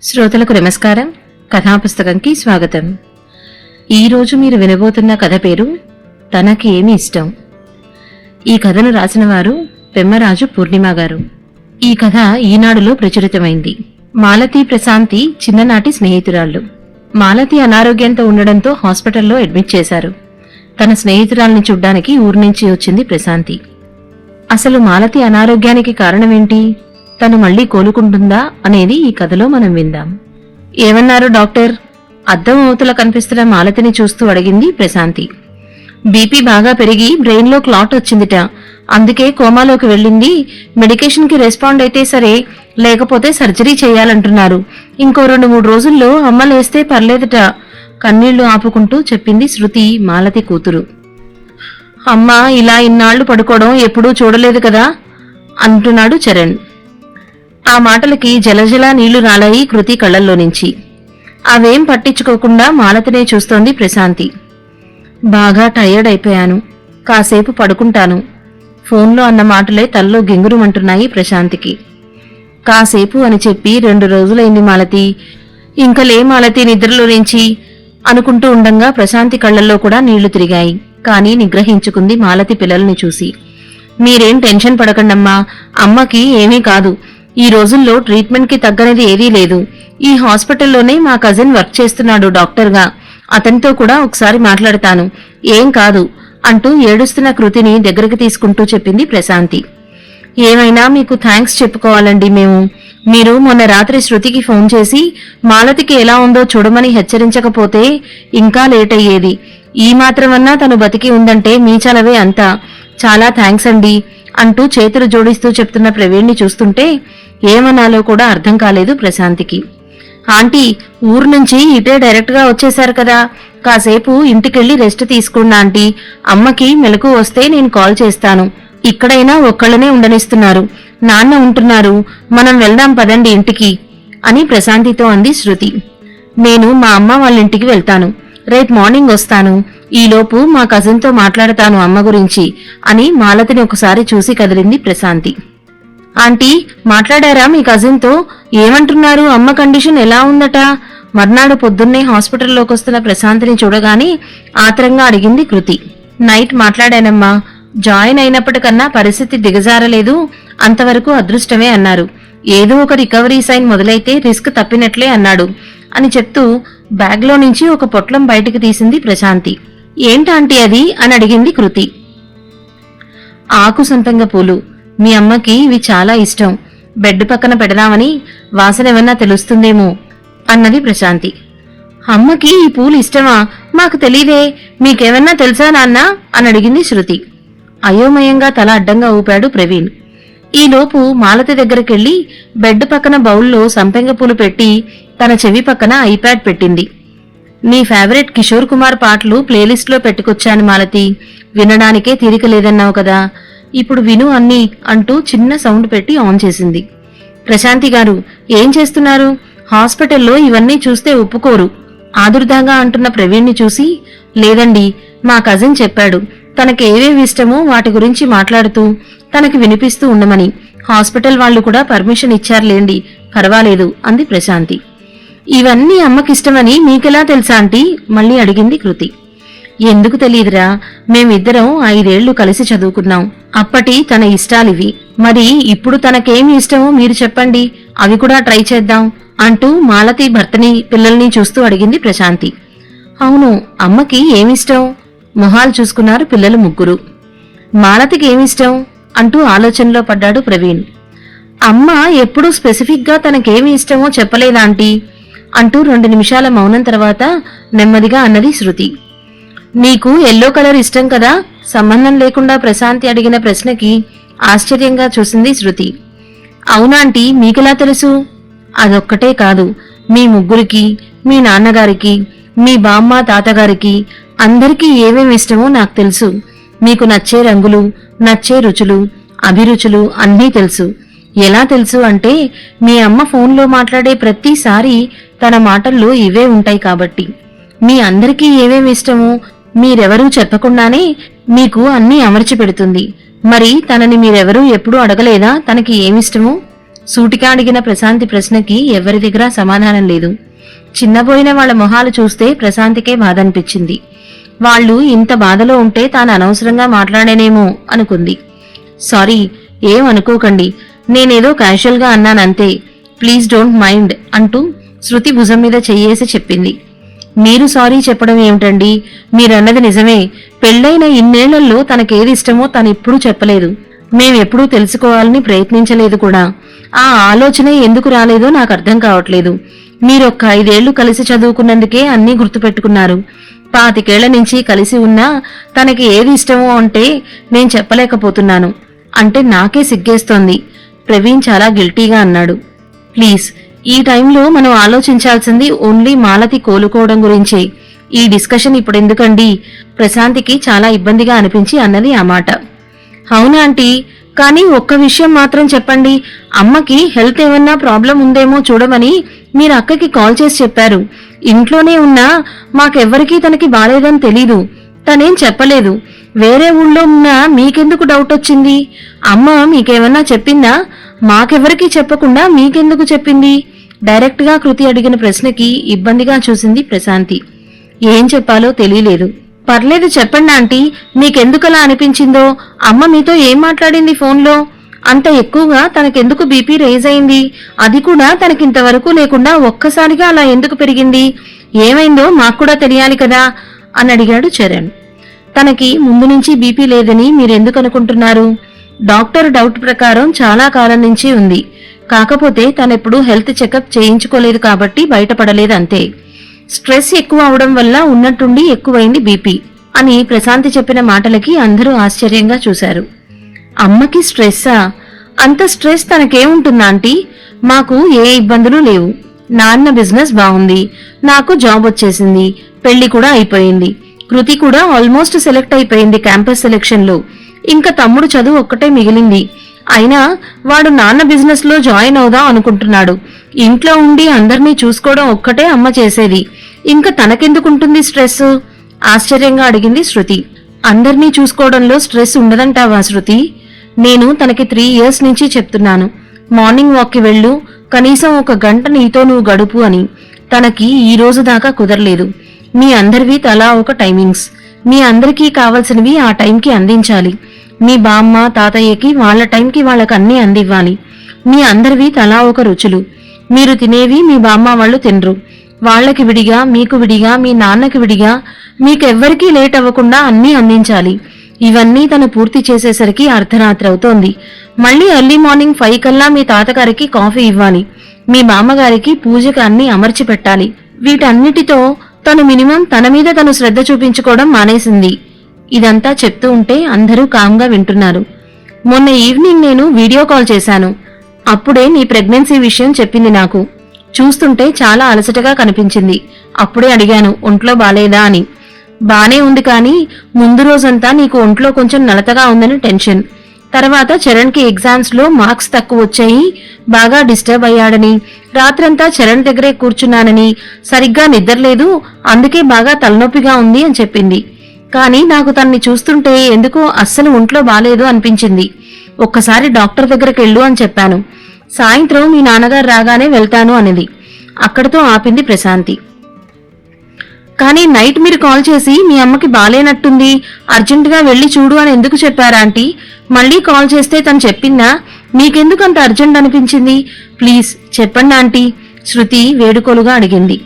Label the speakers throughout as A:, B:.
A: శ్రోతలకు నమస్కారం. కథాపుస్తకంకి స్వాగతం. ఈరోజు మీరు వినబోతున్న కథ పేరు తనకి ఏమి ఇష్టం. ఈ కథను రాసిన వారు పెమ్మరాజు పూర్ణిమ గారు. ఈ కథ ఈనాడులో ప్రచురితమైంది. మాలతి ప్రశాంతి చిన్ననాటి స్నేహితురాళ్లు. మాలతి అనారోగ్యంతో ఉండడంతో హాస్పిటల్లో అడ్మిట్ చేశారు. తన స్నేహితురాల్ని చూడ్డానికి ఊరు నుంచి వచ్చింది ప్రశాంతి. అసలు మాలతి అనారోగ్యానికి కారణమేంటి, తను మళ్లీ కోలుకుంటుందా అనేది ఈ కథలో మనం విందాం. ఏమన్నారు డాక్టర్? అద్దం అవతల కనిపిస్తున్న మాలతిని చూస్తూ అడిగింది ప్రశాంతి. బీపీ బాగా పెరిగి బ్రెయిన్లో క్లాట్ వచ్చిందిట, అందుకే కోమాలోకి వెళ్ళింది. మెడికేషన్ కి రెస్పాండ్ అయితే సరే, లేకపోతే సర్జరీ చేయాలంటున్నారు. ఇంకో 2-3 రోజుల్లో అమ్మ లేస్తే పర్లేదట, కన్నీళ్లు ఆపుకుంటూ చెప్పింది శృతి, మాలతి కూతురు. అమ్మ ఇలా ఇన్నాళ్లు పడుకోవడం ఎప్పుడూ చూడలేదు కదా అంటున్నాడు చరణ్. ఆ మాటలకి జలజల నీళ్లు రాలాయి కృతి కళ్లల్లో నుంచి. అవేం పట్టించుకోకుండా మాలతినే చూస్తోంది ప్రశాంతి. బాగా టయర్డ్ అయిపోయాను, కాసేపు పడుకుంటాను. ఫోన్లో అన్న మాటలే తల్లో గింగురుమంటున్నాయి ప్రశాంతికి. కాసేపు అని చెప్పి 2 రోజులైంది మాలతి, ఇంకలే మాలతి నిద్రలో నుంచి అనుకుంటూ ఉండంగా ప్రశాంతి కళ్లల్లో కూడా నీళ్లు తిరిగాయి. కానీ నిగ్రహించుకుంది మాలతి పిల్లల్ని చూసి. మీరేం టెన్షన్ పడకండమ్మా, అమ్మకి ఏమీ కాదు. ఈ రోజుల్లో ట్రీట్మెంట్ కి తగ్గనిది ఏదీ లేదు. ఈ హాస్పిటల్లోనే మా కజిన్ వర్క్ చేస్తున్నాడు డాక్టర్గా, అతనితో కూడా ఒకసారి మాట్లాడతాను, ఏం కాదు అంటూ ఏడుస్తున్న కృతిని దగ్గరికి తీసుకుంటూ చెప్పింది ప్రశాంతి. ఏమైనా మీకు థ్యాంక్స్ చెప్పుకోవాలండి మేము. మీరు మొన్న రాత్రి శృతికి ఫోన్ చేసి మాలతికి ఎలా ఉందో చూడమని హెచ్చరించకపోతే ఇంకా లేట్ అయ్యేది. ఈ మాత్రమన్నా తను బతికి ఉందంటే మీ చలవే అంతా. చాలా థ్యాంక్స్ అండి అంటూ చేతులు జోడిస్తూ చెప్తున్న ప్రవీణ్ని చూస్తుంటే ఏమనాలో కూడా అర్థం కాలేదు ప్రశాంతికి. ఆంటీ, ఊరు నుంచి ఇటే డైరెక్ట్ గా వచ్చేశారు కదా, కాసేపు ఇంటికెళ్లి రెస్ట్ తీసుకోండి ఆంటీ. అమ్మకి మెలకు వస్తే నేను కాల్ చేస్తాను. ఇక్కడైనా ఒక్కళ్ళనే ఉండనిస్తున్నారు, నాన్న ఉంటున్నారు, మనం వెళ్దాం పదండి ఇంటికి అని ప్రశాంతితో అంది శృతి. నేను మా అమ్మ వాళ్ళ ఇంటికి వెళ్తాను, రేపు మార్నింగ్ వస్తాను. ఈలోపు మా కజిన్తో మాట్లాడతాను అమ్మ గురించి అని మాలతిని ఒకసారి చూసి కదిలింది ప్రశాంతి. ఆంటీ, మాట్లాడారా మీ కజిన్తో? ఏమంటున్నారు? అమ్మ కండిషన్ ఎలా ఉందట? మర్నాడు పొద్దున్నే హాస్పిటల్లోకి వస్తున్న ప్రశాంతిని చూడగానే ఆత్రంగా అడిగింది కృతి. నైట్ మాట్లాడానమ్మా, జాయిన్ అయినప్పటికన్నా పరిస్థితి దిగజారలేదు, అంతవరకు అదృష్టమే అన్నారు. ఏదో ఒక రికవరీ సైన్ మొదలైతే రిస్క్ తప్పినట్లే అన్నాడు అని చెప్తూ బ్యాగ్లో నుంచి ఒక పొట్లం బయటికి తీసింది ప్రశాంతి. ఏంటాంటీ అది అని అడిగింది కృతి. ఆకు సంపెంగ పూలు, మీ అమ్మకి ఇవి చాలా ఇష్టం. బెడ్ పక్కన పెడదామని, వాసనేమన్నా తెలుస్తుందేమో అన్నది ప్రశాంతి. అమ్మకి ఈ పూలు ఇష్టమా? మాకు తెలీదే, మీకేమన్నా తెలుసా నాన్న అని అడిగింది శృతి. అయోమయంగా తల అడ్డంగా ఊపాడు ప్రవీణ్. ఈలోపు మాలతి దగ్గరికెళ్లి బెడ్ పక్కన బౌల్లో సంపెంగ పూలు పెట్టి తన చెవి పక్కన ఐప్యాడ్ పెట్టింది. నీ ఫేవరెట్ కిషోర్ కుమార్ పాటలు ప్లేలిస్ట్లో పెట్టుకొచ్చాను మాలతి, వినడానికే తీరిక లేదన్నావు కదా, ఇప్పుడు విను అన్నీ అంటూ చిన్న సౌండ్ పెట్టి ఆన్ చేసింది. ప్రశాంతి గారు, ఏం చేస్తున్నారు? హాస్పిటల్లో ఇవన్నీ చూస్తే ఒప్పుకోరు ఆదుర్దాగా అంటున్న ప్రవీణ్ని చూసి, లేదండి, మా కజిన్ చెప్పాడు, తనకి ఏవేవి ఇష్టమో వాటి గురించి మాట్లాడుతూ తనకి వినిపిస్తూ ఉండమని. హాస్పిటల్ వాళ్లు కూడా పర్మిషన్ ఇచ్చారులేండి, పర్వాలేదు అంది ప్రశాంతి. ఇవన్నీ అమ్మకిష్టమని మీకెలా తెలుసా ఆంటీ మళ్ళీ అడిగింది కృతి. ఎందుకు తెలీదురా, మేమిద్దరం 5 ఏళ్లు కలిసి చదువుకున్నాం. అప్పటి తన ఇష్టాలివి. మరి ఇప్పుడు తనకేమి ఇష్టమో మీరు చెప్పండి, అవి కూడా ట్రై చేద్దాం అంటూ మాలతి భర్తని పిల్లల్ని చూస్తూ అడిగింది ప్రశాంతి. అవును, అమ్మకి ఏమిష్టం? మొహాలు చూసుకున్నారు పిల్లలు ముగ్గురు. మాలతికి ఏమిష్టం అంటూ ఆలోచనలో పడ్డాడు ప్రవీణ్. అమ్మ ఎప్పుడూ స్పెసిఫిక్ గా తనకేమి ఇష్టమో చెప్పలేదాంటీ అంటూ 2 నిమిషాల మౌనం తర్వాత నెమ్మదిగా అన్నది శృతి. నీకు ఎల్లో కలర్ ఇష్టం కదా? సంబంధం లేకుండా ప్రశాంతి అడిగిన ప్రశ్నకి ఆశ్చర్యంగా చూసింది శృతి. అవునాంటీ, మీకెలా తెలుసు? అదొక్కటే కాదు, మీ ముగ్గురికి, మీ నాన్నగారికి, మీ బామ్మ తాతగారికి అందరికీ ఏమేమి ఇష్టమో నాకు తెలుసు. మీకు నచ్చే రంగులు, నచ్చే రుచులు, అభిరుచులు అన్నీ తెలుసు. ఎలా తెలుసు అంటే, మీ అమ్మ ఫోన్లో మాట్లాడే ప్రతిసారి తన మాటల్లో ఇవే ఉంటాయి కాబట్టి. మీ అందరికీ ఏమేమి ఇష్టమో మీరెవరూ చెప్పకుండానే మీకు అన్నీ అమర్చి పెడుతుంది. మరి తనని మీరెవరూ ఎప్పుడూ అడగలేదా తనకి ఏమిష్టమో? సూటిగా అడిగిన ప్రశాంతి ప్రశ్నకి ఎవరి దగ్గర సమాధానం లేదు. చిన్నబోయిన వాళ్ల మొహాలు చూస్తే ప్రశాంతికే బాధ అనిపించింది. వాళ్ళు ఇంత బాధలో ఉంటే తాను అనవసరంగా మాట్లాడేనేమో అనుకుంది. సారీ, ఏం అనుకోకండి, నేనేదో క్యాషువల్ గా అన్నానంతే, ప్లీజ్ డోంట్ మైండ్ అంటూ శృతి భుజం మీద చెయ్యేసి చెప్పింది. మీరు సారీ చెప్పడం ఏమిటండి, మీరన్నది నిజమే. పెళ్లైన ఇన్నేళ్లలో తనకేది ఇష్టమో తనెప్పుడూ చెప్పలేదు. మేమెప్పుడూ తెలుసుకోవాలని ప్రయత్నించలేదు కూడా. ఆ ఆలోచనే ఎందుకు రాలేదో నాకు అర్థం కావట్లేదు. మీరొక్క 5 ఏళ్లు కలిసి చదువుకున్నందుకే అన్నీ గుర్తుపెట్టుకున్నారు. 25 ఏళ్ల నుంచి కలిసి ఉన్నా తనకి ఏది ఇష్టమో అంటే నేను చెప్పలేకపోతున్నాను అంటే నాకే సిగ్గేస్తోంది. ప్రవీణ్ చాలా గిల్టీగా అన్నాడు. ప్లీజ్, ఈ టైంలో మనం ఆలోచించాల్సింది ఓన్లీ మాలతి కోలుకోవడం గురించే. ఈ డిస్కషన్ ఇప్పుడెందుకండి? ప్రశాంతికి చాలా ఇబ్బందిగా అనిపించి అన్నది ఆ మాట. అవునా ఆంటీ, కానీ ఒక్క విషయం మాత్రం చెప్పండి. అమ్మకి హెల్త్ ఏమన్నా ప్రాబ్లం ఉందేమో చూడమని మీరు అక్కకి కాల్ చేసి చెప్పారు. ఇంట్లోనే ఉన్నా మాకెవ్వరికీ తనకి బాలేదని తెలీదు. తనేం చెప్పలేదు. వేరే ఊళ్ళో ఉన్నా మీకెందుకు డౌట్ వచ్చింది? అమ్మ మీకేమన్నా చెప్పిందా? మాకెవ్వరికీ చెప్పకుండా మీకెందుకు చెప్పింది? డైరెక్ట్ గా కృతి అడిగిన ప్రశ్నకి ఇబ్బందిగా చూసింది ప్రశాంతి. ఏం చెప్పాలో తెలియలేదు. పర్లేదు చెప్పండి ఆంటీ, మీకెందుకలా అనిపించిందో. అమ్మ మీతో ఏం మాట్లాడింది ఫోన్లో? అంత ఎక్కువగా తనకెందుకు బీపీ రేజ్ అయింది? అది కూడా తనకింతవరకు లేకుండా ఒక్కసారిగా అలా ఎందుకు పెరిగింది? ఏమైందో మాక్కూడా తెలియాలి కదా అని అడిగాడు చరణ్. తనకి ముందు నుంచి బీపీ లేదని మీరెందుకు అనుకుంటున్నారు? డాక్టర్ డౌట్ ప్రకారం చాలా కాలం నుంచి ఉంది. కాకపోతే తనెప్పుడు హెల్త్ చెకప్ చేయించుకోలేదు కాబట్టి బయటపడలేదంతే. స్ట్రెస్ ఎక్కువ అవడం వల్ల ఉన్నట్టుండి ఎక్కువైంది బీపీ అని ప్రశాంతి చెప్పిన మాటలకి అందరూ ఆశ్చర్యంగా చూశారు. అమ్మకి స్ట్రెస్సా? అంత స్ట్రెస్ తనకేముంటుందా ఆంటీ? మాకు ఏ ఇబ్బందులు లేవు. నాన్న బిజినెస్ బాగుంది, నాకు జాబ్ వచ్చేసింది, పెళ్లి కూడా అయిపోయింది. కృతి కూడా ఆల్మోస్ట్ సెలెక్ట్ అయిపోయింది క్యాంపస్ సెలెక్షన్ లో. ఇంకా తమ్ముడు చదువు ఒక్కటే మిగిలింది. అయినా వాడు నాన్న బిజినెస్ లో జాయిన్ అవుదాం అనుకుంటున్నాడు. ఇంట్లో ఉండి అందర్నీ చూసుకోవడం ఒక్కటే అమ్మ చేసేది. ఇంకా తనకెందుకుంటుంది స్ట్రెస్? ఆశ్చర్యంగా అడిగింది శృతి. అందర్నీ చూసుకోవడంలో స్ట్రెస్ ఉండదంటావా శృతి? నేను తనకి 3 ఇయర్స్ నుంచి చెప్తున్నాను, మార్నింగ్ వాక్కి వెళ్ళు, కనీసం 1 గంట నీతో నువ్వు గడుపు అని. తనకి ఈ రోజు దాకా కుదరలేదు. మీ అందరివి తలా ఒక టైమింగ్స్. మీ అందరికీ కావలసినవి ఆ టైంకి అందించాలి. మీ బామ్మ తాతయ్యకి వాళ్ళ టైంకి వాళ్ళకి అన్నీ అందివ్వాలి. మీ అందరివి తలా ఒక రుచులు. మీరు తినేవి మీ బామ్మ వాళ్ళు తినరు. వాళ్లకి విడిగా, మీకు విడిగా, మీ నాన్నకి విడిగా, మీకెవ్వరికీ లేట్ అవ్వకుండా అన్నీ అందించాలి. ఇవన్నీ తను పూర్తి చేసేసరికి అర్ధరాత్రి అవుతోంది. మళ్ళీ ఎర్లీ మార్నింగ్ 5 కల్లా మీ తాతగారికి కాఫీ ఇవ్వాలి. మీ బామ్మగారికి పూజకి అన్నీ అమర్చి పెట్టాలి. వీటన్నిటితో తను మినిమం తన మీద తను శ్రద్ధ చూపించుకోవడం మానేసింది. ఇదంతా చెప్తూ ఉంటే అందరూ కామ్గా వింటున్నారు. మొన్న ఈవినింగ్ నేను వీడియో కాల్ చేశాను. అప్పుడే నీ ప్రెగ్నెన్సీ విషయం చెప్పింది నాకు. చూస్తుంటే చాలా అలసటగా కనిపించింది. అప్పుడే అడిగాను ఒంట్లో బాలేదా అని. బానే ఉంది, కానీ ముందు రోజంతా నీకు ఒంట్లో కొంచెం నలతగా ఉందని టెన్షన్. తర్వాత చరణ్కి ఎగ్జామ్స్ లో మార్క్స్ తక్కువ వచ్చాయి, బాగా డిస్టర్బ్ అయ్యాడని, రాత్రంతా చరణ్ దగ్గరే కూర్చున్నానని, సరిగ్గా నిద్రలేదు, అందుకే బాగా తలనొప్పిగా ఉంది అని చెప్పింది. కానీ నాకు తన్ని చూస్తుంటే ఎందుకో అస్సలు ఒంట్లో బాలేదు అనిపించింది. ఒక్కసారి డాక్టర్ దగ్గరికి వెళ్ళు అని చెప్పాను. సాయంత్రం మీ నాన్నగారు రాగానే వెళ్తాను అనేది. అక్కడితో ఆపింది ప్రశాంతి. కానీ నైట్ మీరు కాల్ చేసి మీ అమ్మకి బాలేనట్టుంది, అర్జెంటుగా వెళ్లి చూడు అని ఎందుకు చెప్పారా ఆంటీ? మళ్ళీ కాల్ చేస్తే తను చెప్పిందా? మీకెందుకు అంత అర్జెంట్ అనిపించింది? ప్లీజ్ చెప్పండి ఆంటీ, శృతి వేడుకోలుగా అడిగింది.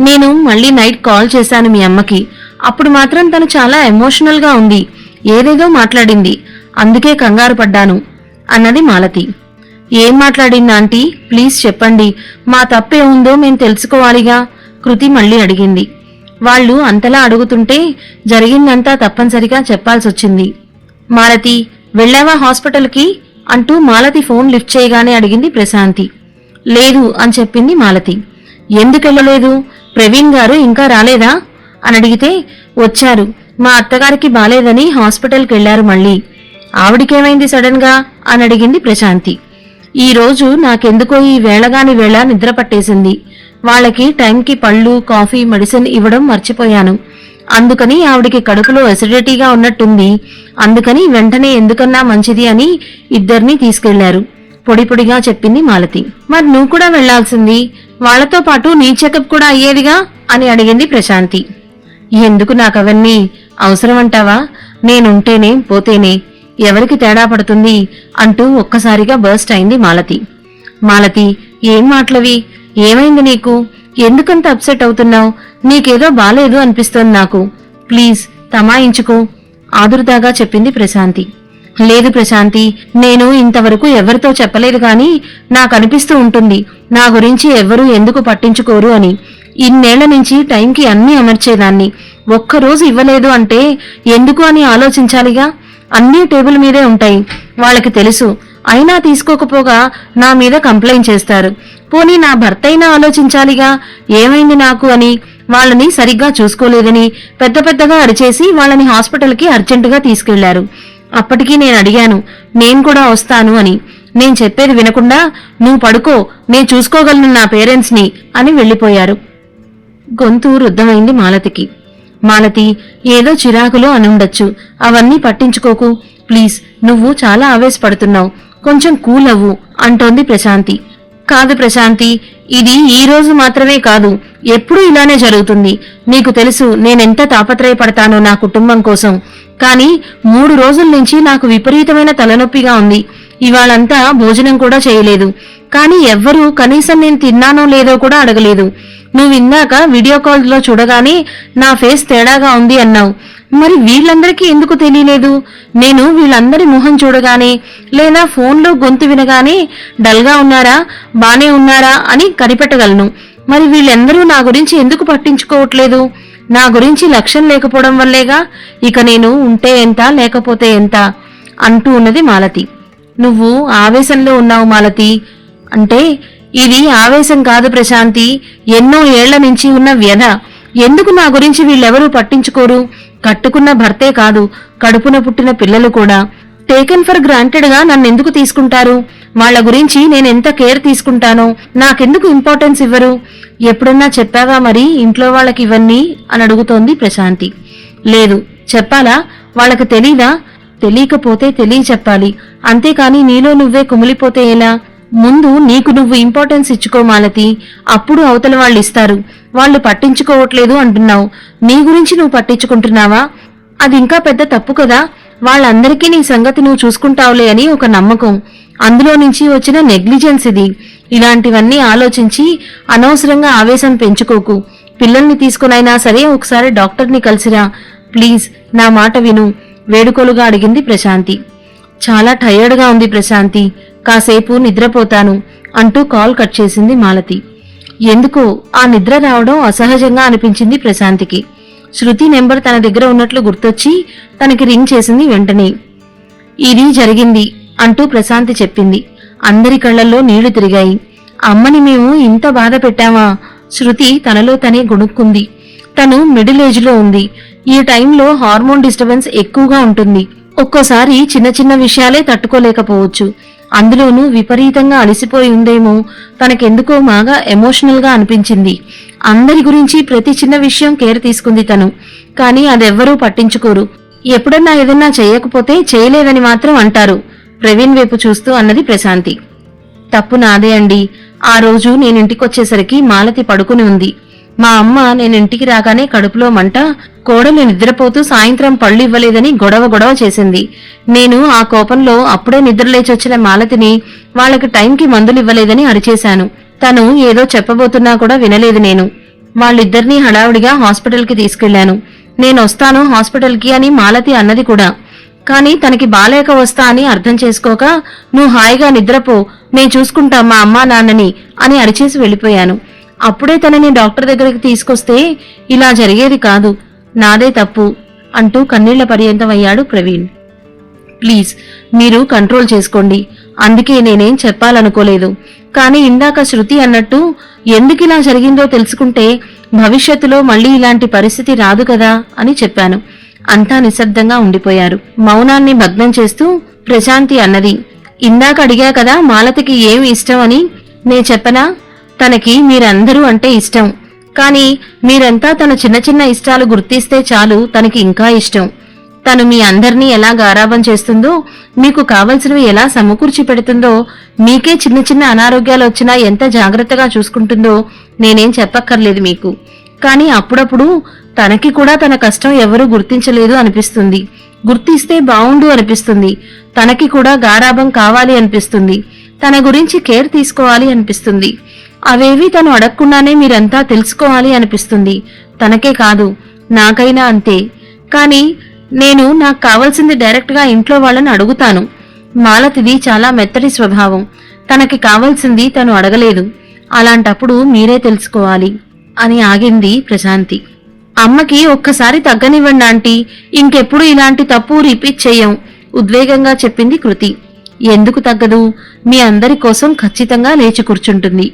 A: నేను మళ్ళీ నైట్ కాల్ చేశాను మీ అమ్మకి. అప్పుడు మాత్రం తను చాలా ఎమోషనల్ గా ఉంది, ఏదేదో మాట్లాడింది, అందుకే కంగారు పడ్డాను అన్నది మాలతి. ఏం మాట్లాడింది ఆంటీ? ప్లీజ్ చెప్పండి, మా తప్పేముందో మేం తెలుసుకోవాలిగా కృతి మళ్ళీ అడిగింది. వాళ్ళు అంతలా అడుగుతుంటే జరిగిందంతా తప్పనిసరిగా చెప్పాల్సొచ్చింది. మాలతి, వెళ్ళావా హాస్పిటల్కి అంటూ మాలతి ఫోన్ లిఫ్ట్ చేయగానే అడిగింది ప్రశాంతి. లేదు అని చెప్పింది మాలతి. ఎందుకెళ్ళలేదు? ప్రవీణ్ గారు ఇంకా రాలేదా అని అడిగితే, వచ్చారు, మా అత్తగారికి బాలేదని హాస్పిటల్కి వెళ్లారు. మళ్ళీ ఆవిడికేమైంది సడన్ గా అని అడిగింది ప్రశాంతి. ఈ రోజు నాకెందుకో ఈ వేళగాని వేళ నిద్ర పట్టేసింది. వాళ్ళకి టైంకి పళ్ళు, కాఫీ, మెడిసిన్ ఇవ్వడం మర్చిపోయాను. అందుకని ఆవిడికి కడుపులో అసిడిటీగా ఉన్నట్టుంది. అందుకని వెంటనే ఎందుకన్నా మంచిది అని 2 తీసుకెళ్లారు. పొడి పొడిగా చెప్పింది మాలతి. మరి నువ్వు కూడా వెళ్లాల్సింది, వాళ్లతో పాటు నీ చెకప్ కూడా అయ్యేదిగా అని అడిగింది ప్రశాంతి. ఎందుకు నాకవన్నీ అవసరమంటావా? నేనుంటేనే పోతేనే ఎవరికి తేడా పడుతుంది అంటూ ఒక్కసారిగా బర్స్ట్ అయింది మాలతి. మాలతి, ఏం మాటలవి? ఏమైంది నీకు? ఎందుకంత అప్సెట్ అవుతున్నావు? నీకేదో బాలేదు అనిపిస్తోంది నాకు. ప్లీజ్ తమాయించుకో ఆదుర్దాగా చెప్పింది ప్రశాంతి. లేదు ప్రశాంతి, నేను ఇంతవరకు ఎవరితో చెప్పలేదు గాని నాకనిపిస్తూ ఉంటుంది నా గురించి ఎవ్వరూ ఎందుకు పట్టించుకోరు అని. ఇన్నేళ్ల నుంచి టైంకి అన్నీ అమర్చేదాన్ని, ఒక్కరోజు ఇవ్వలేదు అంటే ఎందుకు అని ఆలోచించాలిగా. అన్నీ టేబుల్ మీదే ఉంటాయి, వాళ్ళకి తెలుసు. అయినా తీసుకోకపోగా నా మీద కంప్లైంట్ చేస్తారు. పోనీ నా భర్త అయినా ఆలోచించాలిగా ఏమైంది నాకు అని. వాళ్ళని సరిగ్గా చూసుకోలేదని పెద్ద పెద్దగా అరిచేసి వాళ్ళని హాస్పిటల్కి అర్జెంటుగా తీసుకెళ్లారు. అప్పటికీ నేను అడిగాను, నేను కూడా వస్తాను అని. నేను చెప్పేది వినకుండా నువ్వు పడుకో, నేను చూసుకోగలను నా పేరెంట్స్ని అని వెళ్లిపోయారు. గొంతు రుద్ధమైంది మాలతికి. మాలతి, ఏదో చిరాకులో అనుండొచ్చు, అవన్నీ పట్టించుకోకు ప్లీజ్. నువ్వు చాలా ఆవేశపడుతున్నావు, కొంచెం కూల్ అవ్వు అంటోంది ప్రశాంతి. కాదు ప్రశాంతి, ఇది ఈ రోజు మాత్రమే కాదు, ఎప్పుడూ ఇలానే జరుగుతుంది. నీకు తెలుసు నేనెంత తాపత్రయపడతానో నా కుటుంబం కోసం. కానీ 3 రోజుల నుంచి నాకు విపరీతమైన తలనొప్పిగా ఉంది. ఇవాళంతా భోజనం కూడా చేయలేదు. కానీ ఎవ్వరూ కనీసం నేను తిన్నానో లేదో కూడా అడగలేదు. నువ్వు ఇందాక వీడియో కాల్లో చూడగానే నా ఫేస్ తేడాగా ఉంది అన్నావు. మరి వీళ్ళందరికీ ఎందుకు తెలియలేదు? నేను వీళ్ళందరి ముఖం చూడగానే లేదా ఫోన్లో గొంతు వినగానే డల్గా ఉన్నారా, బానే ఉన్నారా అని కనిపెట్టగలను. మరి వీళ్ళెందరూ నా గురించి ఎందుకు పట్టించుకోవట్లేదు? నా గురించి లక్ష్యం లేకపోవడం వల్లేగా. ఇక నేను ఉంటే ఎంత, లేకపోతే ఎంత అంటూ ఉన్నది మాలతి. నువ్వు ఆవేశంలో ఉన్నావు మాలతి. అంటే ఇది ఆవేశం కాదు ప్రశాంతి, ఎన్నో ఏళ్ల నుంచి ఉన్న వ్యధ. ఎందుకు నా గురించి వీళ్ళెవరూ పట్టించుకోరు? కట్టుకున్న భర్తే కాదు, కడుపున పుట్టిన పిల్లలు కూడా టేకెన్ ఫర్ గ్రాంటెడ్ గా నన్నెందుకు తీసుకుంటారు? వాళ్ల గురించి నేనెంత కేర్ తీసుకుంటానో నాకెందుకు ఇంపార్టెన్స్ ఇవ్వరు? ఎప్పుడన్నా చెప్పావా మరి ఇంట్లో వాళ్ళకి ఇవన్నీ అని అడుగుతోంది ప్రశాంతి. లేదు. చెప్పాలా? వాళ్ళకి తెలీదా? తెలియకపోతే చెప్పాలి, అంతేకాని నీలో నువ్వే కుమిలిపోతే ఎలా? ముందు నీకు నువ్వు ఇంపార్టెన్స్ ఇచ్చుకో మాలతి, అప్పుడు అవతల వాళ్ళు ఇస్తారు. వాళ్ళు పట్టించుకోవట్లేదు అంటున్నావు, నీ గురించి నువ్వు పట్టించుకుంటున్నావా? అది ఇంకా పెద్ద తప్పు కదా. వాళ్ళందరికీ నీ సంగతి నువ్వు చూసుకుంటావులే అని ఒక నమ్మకం, అందులో నుంచి వచ్చిన నెగ్లిజెన్స్ ఇది. ఇలాంటివన్నీ ఆలోచించి అనవసరంగా ఆవేశం పెంచుకోకు. పిల్లల్ని తీసుకునైనా సరే ఒకసారి డాక్టర్ని కలిసిరా ప్లీజ్, నా మాట విను వేడుకలుగా అడిగింది ప్రశాంతి. చాలా టయర్డ్గా ఉంది ప్రశాంతి, కాసేపు నిద్రపోతాను అంటూ కాల్ కట్ చేసింది మాలతి. ఎందుకో ఆ నిద్ర రావడం అసహజంగా అనిపించింది ప్రశాంతికి. శృతి నెంబర్ తన దగ్గర ఉన్నట్లు గుర్తొచ్చి తనకి రింగ్ చేసింది వెంటనే. ఇది జరిగింది అంటూ ప్రశాంతి చెప్పింది. అందరి కళ్లల్లో నీళ్లు తిరిగాయి. అమ్మని మేము ఇంత బాధ పెట్టామా? శృతి తనలో తనే గొణుక్కుంది. తను మిడిల్ ఏజ్ లో ఉంది. ఈ టైంలో హార్మోన్ డిస్టర్బెన్స్ ఎక్కువగా ఉంటుంది. ఒక్కోసారి చిన్న చిన్న విషయాలే తట్టుకోలేకపోవచ్చు. అందులోనూ విపరీతంగా అలసిపోయి ఉందేమో. తనకెందుకో బాగా ఎమోషనల్ గా అనిపించింది. అందరి గురించి ప్రతి చిన్న విషయం కేర్ తీసుకుంది తను. కానీ అదెవ్వరూ పట్టించుకోరు. ఎప్పుడన్నా ఏదన్నా చేయకపోతే చేయలేదని మాత్రం అంటారు. ప్రవీణ్ వైపు చూస్తూ అన్నది ప్రశాంతి. తప్పు నాదే అండి. ఆ రోజు నేనింటికొచ్చేసరికి మాలతి పడుకుని ఉంది. మా అమ్మ నేనింటికి రాగానే కడుపులో మంట, కోడలు నిద్రపోతూ సాయంత్రం పళ్ళు ఇవ్వలేదని గొడవ చేసింది. నేను ఆ కోపంలో అప్పుడే నిద్రలేచొచ్చిన మాలతిని వాళ్ళకి టైంకి మందులివ్వలేదని అరిచేశాను. తను ఏదో చెప్పబోతున్నా కూడా వినలేదు. నేను వాళ్ళిద్దరినీ హడావుడిగా హాస్పిటల్కి తీసుకెళ్లాను. నేనొస్తాను హాస్పిటల్కి అని మాలతి అన్నది కూడా. కాని తనకి బాలేక వస్తా అని అర్థం చేసుకోక, నువ్వు హాయిగా నిద్రపో, నేను చూసుకుంటా మా అమ్మా నాన్నని అని అరిచేసి వెళ్ళిపోయాను. అప్పుడే తనని డాక్టర్ దగ్గరికి తీసుకొస్తే ఇలా జరిగేది కాదు. నాదే తప్పు అంటూ కన్నీళ్ల పర్యంతమయ్యాడు ప్రవీణ్. ప్లీజ్ మీరు కంట్రోల్ చేసుకోండి. అందుకే నేనేం చెప్పాలనుకోలేదు. కానీ ఇందాక శృతి అన్నట్టు ఎందుకిలా జరిగిందో తెలుసుకుంటే భవిష్యత్తులో మళ్లీ ఇలాంటి పరిస్థితి రాదు కదా అని చెప్పాను. అంతా నిశ్శబ్దంగా ఉండిపోయారు. మౌనాన్ని భగ్నం చేస్తూ ప్రశాంతి అన్నది. ఇందాక అడిగా కదా మాలతికి ఏమి ఇష్టం అని. నే చెప్పనా? తనకి మీరందరూ అంటే ఇష్టం. కాని మీరంతా తన చిన్న చిన్న ఇష్టాలు గుర్తిస్తే చాలు తనకి ఇంకా ఇష్టం. తను మీ అందరినీ ఎలా గారాబం చేస్తుందో, మీకు కావలసినవి ఎలా సమకూర్చి పెడుతుందో, మీకే చిన్న చిన్న అనారోగ్యాలు వచ్చినా ఎంత జాగ్రత్తగా చూసుకుంటుందో నేనేం చెప్పక్కర్లేదు మీకు. కానీ అప్పుడప్పుడు తనకి కూడా తన కష్టం ఎవరూ గుర్తించలేదు అనిపిస్తుంది. గుర్తిస్తే బావుండు అనిపిస్తుంది. తనకి కూడా గారాబం కావాలి అనిపిస్తుంది. తన గురించి కేర్ తీసుకోవాలి అనిపిస్తుంది. అవేవి తను అడగకుండానే మీరంతా తెలుసుకోవాలి అనిపిస్తుంది. తనకే కాదు, నాకైనా అంతే. కానీ నాకు కావాల్సింది డైరెక్ట్ గా ఇంట్లో వాళ్ళని అడుగుతాను. మాలతిది చాలా మెత్తటి స్వభావం. తనకి కావాల్సింది తను అడగలేదు. అలాంటప్పుడు మీరే తెలుసుకోవాలి అని ఆగింది ప్రశాంతి. అమ్మకి ఒక్కసారి తగ్గనివ్వండి ఆంటీ, ఇంకెప్పుడు ఇలాంటి తప్పు రిపీట్ చెయ్యం ఉద్వేగంగా చెప్పింది కృతి. ఎందుకు తగ్గదు? మీ అందరి కోసం ఖచ్చితంగా లేచి కూర్చుంటుంది.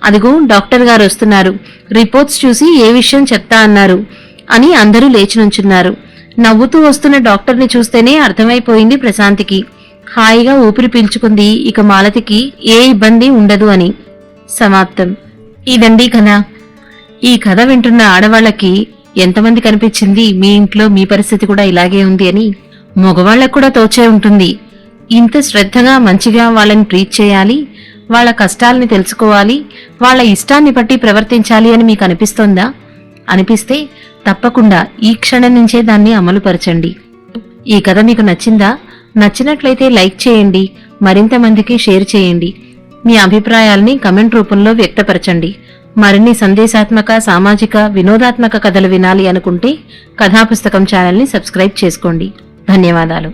A: అదిగో డాక్టర్ గారు వస్తున్నారు, రిపోర్ట్స్ చూసి ఏ విషయం చెప్తా అన్నారు అని అందరూ లేచి నుంచున్నారు. నవ్వుతూ వస్తున్న డాక్టర్ని చూస్తేనే అర్థమైపోయింది ప్రశాంతికి. హాయిగా ఊపిరి పీల్చుకుంది. ఇక మాలతికి ఏ ఇబ్బంది ఉండదు అని. సమాప్తం. ఇదండి కథ. ఈ కథ వింటున్న ఆడవాళ్లకి ఎంతమంది కనిపించింది మీ ఇంట్లో మీ పరిస్థితి కూడా ఇలాగే ఉంది అని? మగవాళ్లకు కూడా తోచే ఉంటుంది. ఇంత శ్రద్ధగా మంచిగా వాళ్ళని ట్రీట్ చేయాలి, వాళ్ళ కష్టాలని తెలుసుకోవాలి, వాళ్ళ ఇష్టాన్ని బట్టి ప్రవర్తించాలి అని మీకు అనిపిస్తోందా? అనిపిస్తే తప్పకుండా ఈ క్షణం నుంచే దాన్ని అమలుపరచండి. ఈ కథ మీకు నచ్చిందా? నచ్చినట్లయితే లైక్ చేయండి, మరింత మందికి షేర్ చేయండి. మీ అభిప్రాయాల్ని కమెంట్ రూపంలో వ్యక్తపరచండి. మరిన్ని సందేశాత్మక, సామాజిక, వినోదాత్మక కథలు వినాలి అనుకుంటే కథాపుస్తకం ఛానల్ని సబ్స్క్రైబ్ చేసుకోండి. ధన్యవాదాలు.